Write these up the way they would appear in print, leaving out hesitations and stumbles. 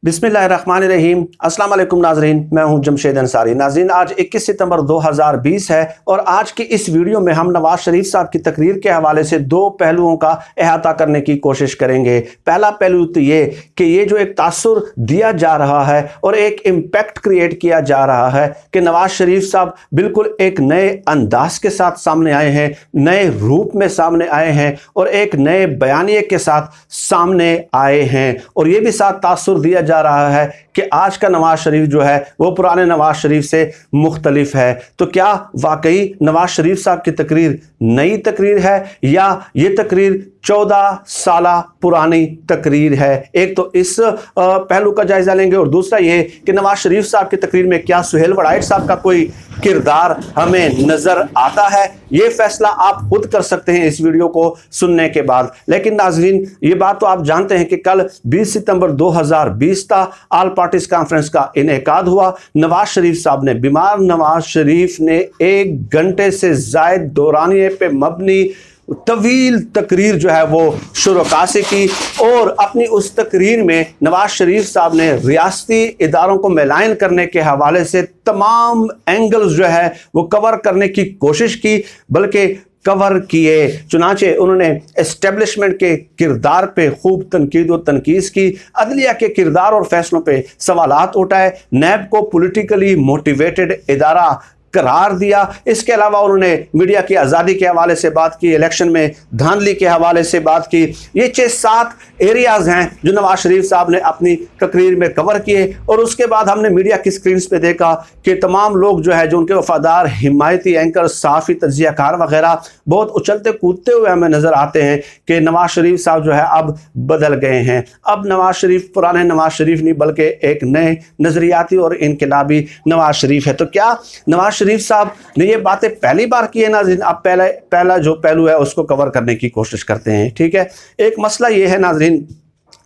बिस्मिल्लाहिर्रहमानिर्रहीम। अस्सलाम वालेकुम नाजरीन, मैं हूं जमशेद अंसारी। नाजरीन, आज 21 सितंबर 2020 है और आज की इस वीडियो में हम नवाज शरीफ साहब की तकरीर के हवाले से दो पहलुओं का अहाता करने की कोशिश करेंगे। पहला पहलू तो ये कि ये जो एक तासुर दिया जा रहा है और एक इम्पैक्ट क्रिएट किया जा रहा है कि नवाज शरीफ साहब बिल्कुल एक नए अंदाज के साथ सामने आए हैं, नए रूप में सामने आए हैं और एक नए बयानिए के साथ सामने आए हैं। और ये भी साथ तासुर दिया जा रहा है कि आज का नवाज शरीफ जो है वो पुराने नवाज शरीफ से मुख्तलिफ है। तो क्या वाकई नवाज शरीफ साहब की तकरीर नई तकरीर है या ये तकरीर 14 साल पुरानी तकरीर है? एक तो इस पहलू का जायजा लेंगे और दूसरा ये कि नवाज शरीफ साहब की तकरीर में क्या सुहेल वड़ाइच साहब का कोई किरदार हमें नजर आता है। ये फैसला आप खुद कर सकते हैं इस वीडियो को सुनने के बाद। लेकिन नाजरीन, ये बात तो आप जानते हैं कि कल 20 सितंबर 2020 था, ऑल पार्टीज कॉन्फ्रेंस का इनेकाद हुआ। नवाज शरीफ साहब ने, बीमार नवाज शरीफ ने 1 घंटे से जायद दौरानिए पे मबनी तवील तकरीर जो है वो शुरुआत से की और अपनी उस तकरीर में नवाज शरीफ साहब ने रियासती इदारों को मेलाइन करने के हवाले से तमाम एंगल्स जो है वो कवर करने की कोशिश की, बल्कि कवर किए। चुनाचे उन्होंने एस्टेब्लिशमेंट के किरदार पे खूब तनकीद और तनकीस की, अदलिया के किरदार और फैसलों पे सवालात उठाए, नैब को पॉलिटिकली मोटिवेटेड इदारा करार दिया। इसके अलावा उन्होंने मीडिया की आज़ादी के हवाले से बात की, इलेक्शन में धांधली के हवाले से बात की। ये 6-7 एरियाज हैं जो नवाज शरीफ साहब ने अपनी तकरीर में कवर किए। और उसके बाद हमने मीडिया की स्क्रीन पे देखा कि तमाम लोग जो है, जो उनके वफादार हिमायती एंकर, साफ़ी, तज्जियाकार वगैरह बहुत उछलते कूदते हुए हमें नज़र आते हैं कि नवाज शरीफ साहब जो है अब बदल गए हैं। अब नवाज शरीफ पुराने नवाज शरीफ नहीं बल्कि एक नए नज़रियाती और इनकलाबी नवाज शरीफ है। तो क्या नवाज शरीफ साहब ने ये बातें पहली बार की है? नाज़रीन, आप पहला जो पहलू है उसको कवर करने की कोशिश करते हैं। ठीक है, एक मसला ये है नाज़रीन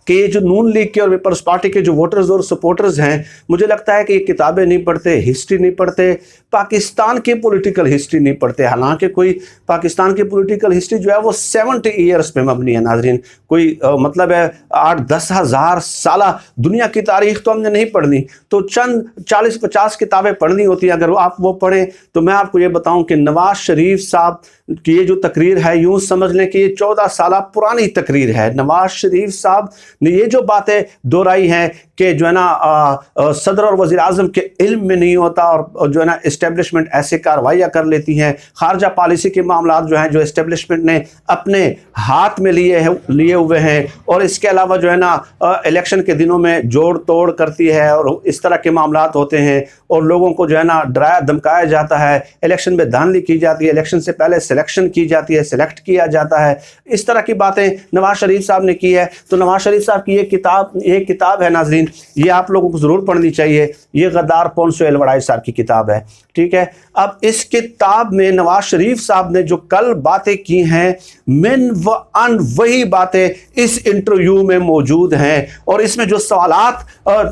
कि ये जो नून लीग के और पीपल्स पार्टी के जो वोटर्स और सपोर्टर्स हैं, मुझे लगता है कि ये किताबें नहीं पढ़ते, हिस्ट्री नहीं पढ़ते, पाकिस्तान की पॉलिटिकल हिस्ट्री नहीं पढ़ते। हालांकि कोई पाकिस्तान की पॉलिटिकल हिस्ट्री जो है वो 70 ईयर्स पे मबनी है नाजरीन। कोई मतलब है 8-10 हज़ार साल दुनिया की तारीख तो हमने नहीं पढ़नी, तो चंद 40-50 किताबें पढ़नी होती हैं। अगर आप वो पढ़ें तो मैं आपको ये बताऊं कि नवाज शरीफ साहब की ये जो तकरीर है, यूं समझ लें कि ये 14 साल पुरानी तकरीर है। नवाज शरीफ साहब ने ये जो बातें दोहराई हैं कि जो है ना सदर और वज़ीर आज़म के इल्म में नहीं होता और जो है ना इस्टेब्लिशमेंट ऐसे कार्रवाइयाँ कर लेती हैं, खारजा पॉलिसी के मामला जो हैं जो इस्टेब्लिशमेंट ने अपने हाथ में लिए हुए हैं, और इसके अलावा जो है ना इलेक्शन के दिनों में जोड़ तोड़ करती है और इस तरह के मामला होते हैं और लोगों को जो है ना डराया धमकाया जाता है, इलेक्शन में धांधली की जाती है, इलेक्शन से पहले सिलेक्शन की जाती है, सिलेक्ट किया जाता है। इस तरह की बातें नवाज शरीफ साहब ने की है। तो नवाज शरीफ साहब की ये किताब है नाजरीन, ये आप लोगों को ज़रूर पढ़नी चाहिए। ये गद्दार कौन सुहेल वड़ाइच साहब की किताब है। ठीक है, अब इस किताब में नवाज शरीफ साहब ने जो कल बातें की हैं, मिन व अन वही बातें इस इंटरव्यू में मौजूद हैं। और इसमें जो सवालात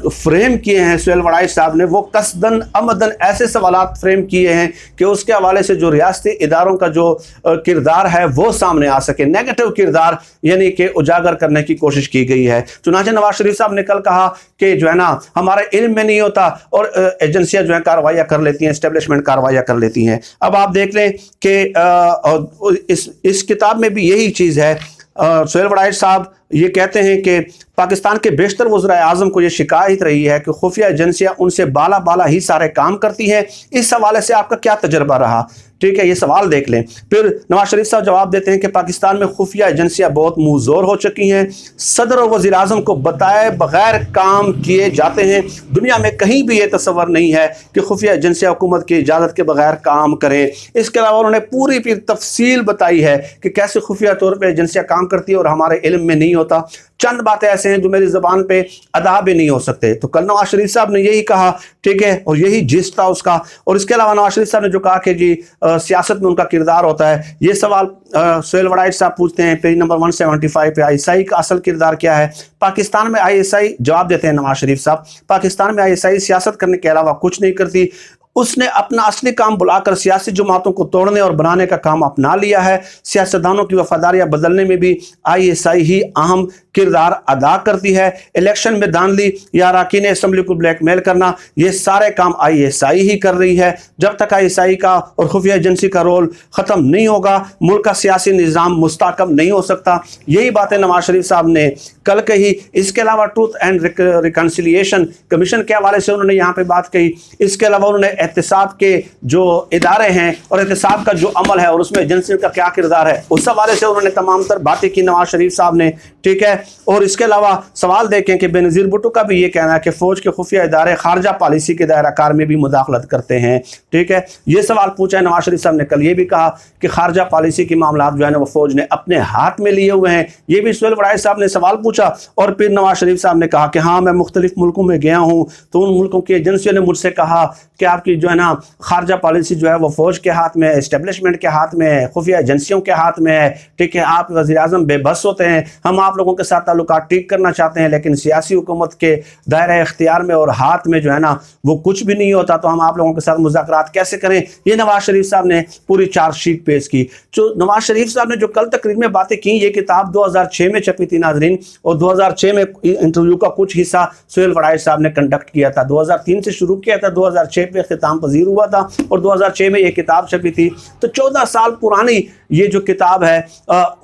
फ्रेम किए हैं सुहेल वड़ाइच साहब ने, वो कसदन अमदन ऐसे सवालात फ्रेम किए हैं कि उसके हवाले से जो रियासती इदारों का जो किरदार है वो सामने आ सके, नेगेटिव किरदार यानी कि उजागर करने की कोशिश की गई है। चुनांचे नवाज शरीफ साहब ने कल कहा कि जो है ना हमारे इल्म में नहीं होता और एजेंसियां जो है कार्रवाइयां कर लेती हैं, एस्टेब्लिशमेंट कार्रवाइयां कर लेती हैं। अब आप देख लें कि इस किताब में भी यही चीज़ है। सुहेल वड़ाइच साहब ये कहते हैं कि पाकिस्तान के बेशतर वज़राए आज़म को ये शिकायत रही है कि खुफिया एजेंसियां उनसे बाला ही सारे काम करती हैं। इस हवाले से आपका क्या तजर्बा रहा? ठीक है, ये सवाल देख लें। फिर नवाज शरीफ साहब जवाब देते हैं कि पाकिस्तान में खुफिया एजेंसियां बहुत मुंहजोर हो चुकी हैं, सदर और वज़ीर आज़म को बताए बगैर काम किए जाते हैं। दुनिया में कहीं भी ये तस्वर नहीं है कि खुफिया एजेंसियां हुकूमत की इजाज़त के बगैर काम करें। इसके अलावा उन्होंने पूरी तफसील बताई है कि कैसे खुफिया तौर पर एजेंसियां काम करती है और हमारे इल्म में नहीं होता। चंद बातें ऐसे हैं जो मेरी ज़बान पे अदा भी नहीं हो सकते। तो कल नवाज शरीफ साहब ने यही कहा, ठीक है, और यही जिस्ट था उसका। और इसके अलावा नवाज शरीफ साहब ने जो कहा कि जी सियासत में उनका किरदार होता है, ये सवाल सुहेल वड़ाइच साहब पूछते हैं पेज नंबर 175 पे, आईएसआई का असल किरदार क्या है? पाकिस्तान में आईएसआई जवाब देते हैं नवाज शरीफ साहब, पाकिस्तान में आईएसआई सियासत करने के अलावा कुछ नहीं करती। उसने अपना असली काम बुलाकर सियासी जमातों को तोड़ने और बनाने का काम अपना लिया है। सियासतदानों की वफादारियां बदलने में भी आईएसआई ही अहम किरदार अदा करती है। इलेक्शन में धांधली या अरकान असेंबली को ब्लैकमेल करना, ये सारे काम ISI ही कर रही है। जब तक ISI का और खुफिया एजेंसी का रोल खत्म नहीं होगा, मुल्क का सियासी निज़ाम मुस्तहकम नहीं हो सकता। यही बातें नवाज शरीफ साहब ने कल कही। इसके अलावा ट्रूथ एंड रिकन्सिलिएशन कमीशन के हवाले से उन्होंने यहाँ पे बात कही। इसके अलावा उन्होंने एहतसाब के जो इदारे हैं और एहतसाब का जो अमल है और उसमें एजेंसी का क्या किरदार है, उस हवाले से उन्होंने तमाम तर बातें की नवाज शरीफ साहब ने, ठीक है। और इसके अलावा सवाल देखें कि बेनज़ीर भुट्टो का भी ये कहना है कि फौज के खुफिया इदारे खारजा पॉलिसी के दायरा कार में भी मुदाखलत करते हैं, ठीक है। ये सवाल पूछा है नवाज शरीफ साहब ने। कल ये भी कहा कि खारजा पॉलिसी के मामला जो है ना वो फौज ने अपने हाथ में लिए हुए हैं। ये भी सुहेल वड़ाइच साहब ने सवाल पूछा और फिर नवाज शरीफ साहब ने कहा कि हाँ, मैं मुख्तलिफ मुल्कों में गया हूँ तो उन मुल्कों की एजेंसियों ने मुझसे कहा कि आपकी जो है ना खारजा पॉलिसी जो है वो फौज के हाथ में, एस्टेब्लिशमेंट के हाथ में, खुफिया एजेंसियों के हाथ में है, ठीक है। आप वज़ीर आज़म बेबस होते हैं, हम आप लोगों के साथ ताल्लुकात ठीक करना चाहते हैं, लेकिन सियासी हुकूमत के दायरे इख्तियार में और हाथ में जो है ना वो कुछ भी नहीं होता, तो हम आप लोगों के साथ मुज़ाकरात कैसे करें। ये नवाज शरीफ साहब ने पूरी चार्जशीट पेश की। जो नवाज शरीफ साहब ने जो कल तकरीर में बातें की, ये किताब 2006 में छपी थी नाजरीन, और 2006 में इंटरव्यू का कुछ हिस्सा सुहेल वड़ाइच साहब ने कंडक्ट किया था। 2003 से शुरू किया था, 2006 पे इख्तिताम पजीर हुआ था और 2006 में ये किताब छपी थी। तो 14 साल पुरानी ये जो किताब है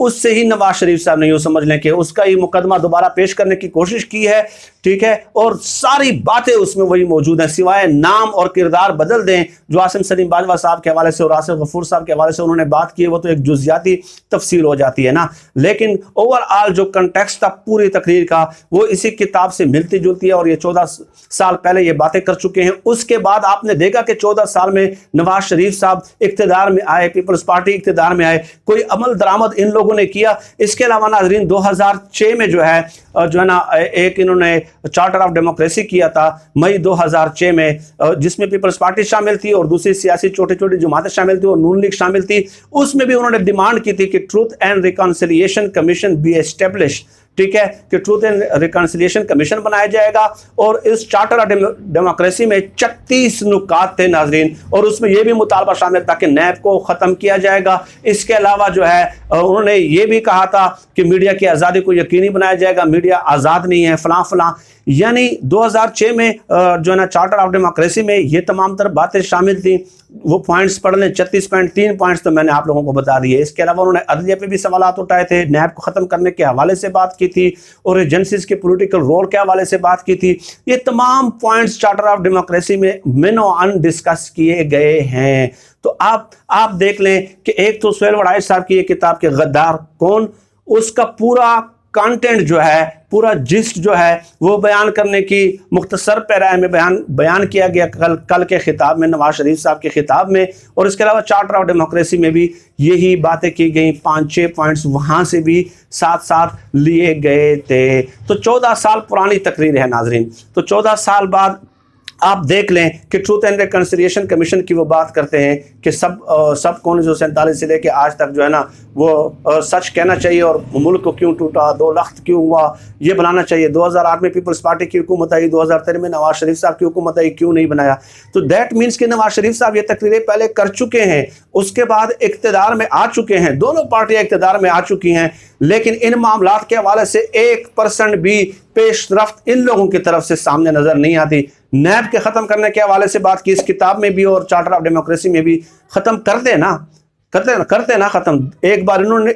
उससे ही नवाज शरीफ साहब ने यूँ समझ लें कि उसका ये मुकदमा दोबारा पेश करने की कोशिश की है, ठीक है। और सारी बातें उसमें वही मौजूद हैं, सिवाय नाम और किरदार बदल दें। जो आसिम सलीम बाजवा साहब के हवाले से और आसिफ गफूर साहब के हवाले से उन्होंने बात की है, वो तो एक जुज़ियाती तफसील हो जाती है ना, लेकिन ओवरऑल जो कंटेक्स्ट था पूरी तकरीर का वो इसी किताब से मिलती जुलती है। और ये 14 साल पहले ये बातें कर चुके हैं। उसके बाद आपने देखा कि 14 साल में नवाज शरीफ साहब इख्तिदार में आए, पीपल्स पार्टी इख्तिदार में आए, कोई अमल दरामद इन लोगों ने किया। इसके अलावा नाजरीन 2006 में जो है ना एक इन्होंने चार्टर ऑफ डेमोक्रेसी किया था मई 2006 में, जिसमें पीपल्स पार्टी शामिल थी और दूसरी सियासी छोटी छोटी जमातें शामिल थी और नून लीग शामिल थी। उसमें भी उन्होंने डिमांड की थी कि truth and reconciliation commission B establish, ठीक है, कि ट्रूथ एंड रिकन्सिलिएशन कमीशन बनाया जाएगा। और इस चार्टर ऑफ डेमोक्रेसी में 36 नुकात थे नाजरीन, और उसमें यह भी मुतालबा शामिल था कि नैब को ख़त्म किया जाएगा। इसके अलावा जो है उन्होंने ये भी कहा था कि मीडिया की आज़ादी को यकीनी बनाया जाएगा, मीडिया आज़ाद नहीं है, फलां फलां। यानी 2006 में जो है ना चार्टर ऑफ डेमोक्रेसी में ये तमाम तरह बातें शामिल थी। वो पॉइंट्स पढ़ लें, 36.3 पॉइंट्स तो मैंने आप लोगों को बता दिए। इसके अलावा उन्होंने अदलिया पे भी सवालात उठाए थे, नैब को ख़त्म करने के हवाले से बात की थी और एजेंसीज के पॉलिटिकल रोल के हवाले से बात की थी। ये तमाम पॉइंट्स चार्टर ऑफ डेमोक्रेसी में मिनो अन डिस्कस किए गए हैं। तो आप देख लें कि एक तो सुहेल वड़ाइच साहब की ये किताब के गद्दार कौन, उसका पूरा कंटेंट जो है, पूरा जिस्ट जो है वो बयान करने की मुख्तसर पैराए में बयान किया गया कल के खिताब में, नवाज शरीफ साहब के खिताब में। और इसके अलावा चार्टर ऑफ डेमोक्रेसी में भी यही बातें की गई, 5-6 पॉइंट्स वहाँ से भी साथ साथ लिए गए थे। तो 14 साल पुरानी तकरीर है नाजरीन। तो 14 साल बाद आप देख लें कि ट्रूथ एंड रिकन्सिलिएशन कमीशन की वो बात करते हैं कि सब कौन 1947 से लेके आज तक जो है ना वो सच कहना चाहिए और मुल्क को क्यों टूटा, 2 लख्त क्यों हुआ, ये बनाना चाहिए। 2008 में पीपल्स पार्टी की हुकूमत आई, 2013 में नवाज शरीफ साहब की हुकूमत आई, क्यों नहीं बनाया। तो दैट मीन्स कि नवाज शरीफ साहब ये तकरीरें पहले कर चुके हैं, उसके बाद इक़्तिदार में आ चुके हैं, दोनों पार्टियां इक़्तिदार में आ चुकी हैं, लेकिन इन मामलात के हवाले से 1% भी पेशरफ्त इन लोगों की तरफ से सामने नजर नहीं आती। नैब के ख़त्म करने के हवाले से बात की इस किताब में भी और चार्टर ऑफ डेमोक्रेसी में भी। ख़त्म करते ना ख़त्म। एक बार इन्होंने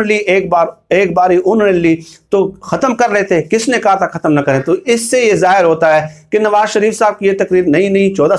ली, एक बार उन्होंने ली, तो ख़त्म कर रहे थे। किसने कहा था ख़त्म ना करें। तो इससे ये जाहिर होता है कि नवाज शरीफ साहब की ये तकरीर नई 14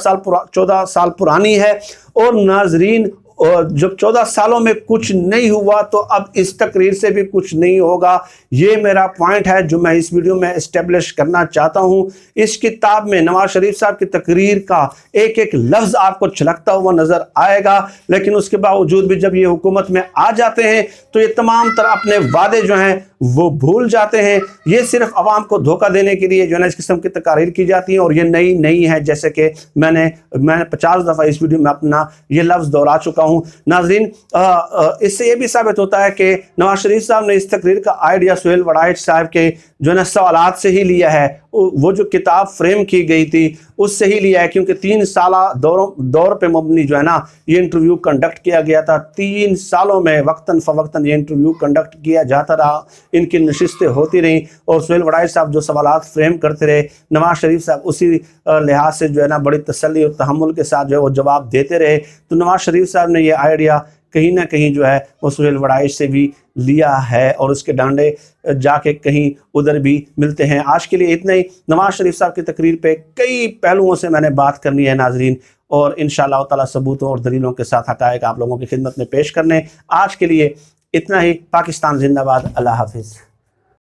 साल पुरानी है। और नाजरीन, और जब 14 सालों में कुछ नहीं हुआ तो अब इस तकरीर से भी कुछ नहीं होगा। ये मेरा पॉइंट है जो मैं इस वीडियो में इस्टेब्लिश करना चाहता हूँ। इस किताब में नवाज शरीफ साहब की तकरीर का एक एक लफ्ज़ आपको छलकता हुआ नज़र आएगा, लेकिन उसके बावजूद भी जब ये हुकूमत में आ जाते हैं तो ये तमाम तरह अपने वादे जो हैं वो भूल जाते हैं। ये सिर्फ आवाम को धोखा देने के लिए जो है ना इस किस्म की तकारीर की जाती हैं, और ये नई है। जैसे कि मैंने 50 दफ़ा इस वीडियो में अपना ये लफ्ज़ दोहरा चुका हूँ। नाज़रीन, इससे ये भी साबित होता है कि नवाज शरीफ साहब ने इस तकरीर का आइडिया सुहेल वड़ाइच साहब के जो है ना सवालात से ही लिया है वो जो किताब फ्रेम की गई थी उससे ही लिया है, क्योंकि 3 साल दौर पे मबनी जो है ना ये इंटरव्यू कंडक्ट किया गया था। 3 सालों में वक्तन फ़वक्तन ये इंटरव्यू कंडक्ट किया जाता रहा, इनकी नशिस्तें होती रहीं और सुहेल वड़ाइच साहब जो सवालात फ्रेम करते रहे, नवाज शरीफ साहब उसी लिहाज से जो है ना बड़ी तसल्ली और तहम्मुल के साथ जो है वो जवाब देते रहे। तो नवाज शरीफ साहब ने ये आइडिया कहीं ना कहीं जो है वो सुहेल वड़ाइच से भी लिया है और उसके डांडे जाके कहीं उधर भी मिलते हैं। आज के लिए इतना ही। नवाज शरीफ साहब की तकरीर पे कई पहलुओं से मैंने बात करनी है नाजरीन, और इंशाअल्लाह ताला सबूतों और दलीलों के साथ हक़ाइक़ आप लोगों की खिदमत में पेश करने। आज के लिए इतना ही। पाकिस्तान जिंदाबाद। अल्लाह हाफिज़।